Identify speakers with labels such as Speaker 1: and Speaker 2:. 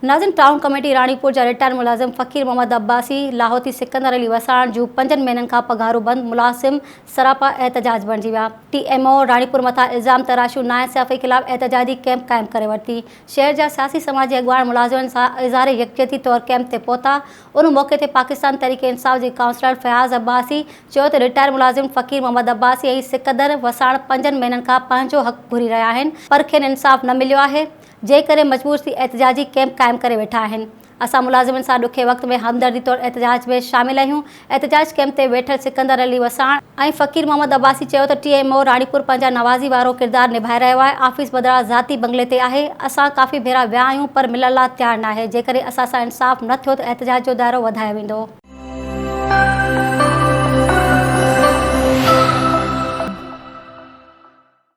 Speaker 1: नाज़िन, town committee Ranipur जा retire मुलाज़िम फ़कीर मोहम्मद अब्बासी, लाहौती सिकंदर अली वसाण जूं 5 महीननि खां पघारूं बंद मुलाज़िम सरापा एहतजाज बणिजी विया। TMO राणीपुर मथां इल्ज़ाम तराशियूं नायब सयाफ़ी ख़िलाफ़ एहतजाजी कैंप क़ाइमु करे वरिती। शहर जा सियासी समाजी अॻवान मुलाज़िमनि सां इज़हार यकजहती तौरु कैंप ते पहुता। उन मौक़े ते पाकिस्तान तहरीक इंसाफ़ जे काउंसलर फयाज़ अब्बासी चयो त रिटायर मुलाज़िम फ़कीर मोहम्मद अब्बासी ऐं सिकंदर वसाण 5 महीननि खां पंहिंजो हक़ घुरी रहिया आहिनि, पर खेनि इंसाफ़ न मिलियो आहे, जंहिं करे मजबूर थी एहतजाजी कैंप क़ाइमु करे वेठा आहिनि। असां मुलाज़िमनि सां ॾुखे वक़्त में हमदर्दी तौरु एहतजाज में शामिल आहियूं। एहतजाज कैंप ते वेठल सिकंदर अली वसाण ऐं फ़कीर मोहम्मद अब्बासी चयो त TMO राणीपुर पंहिंजा नवाज़ी वारो किरदारु निभाए रहियो आहे। ऑफिस बदिरां ज़ाती बंगले ते आहे। असां काफ़ी भेरा विया आहियूं, पर मिलण लाइ तयारु न आहे। जेकॾहिं असां सां इंसाफ़ न थियो त एहतजाज जो दाइरो वधायो वेंदो।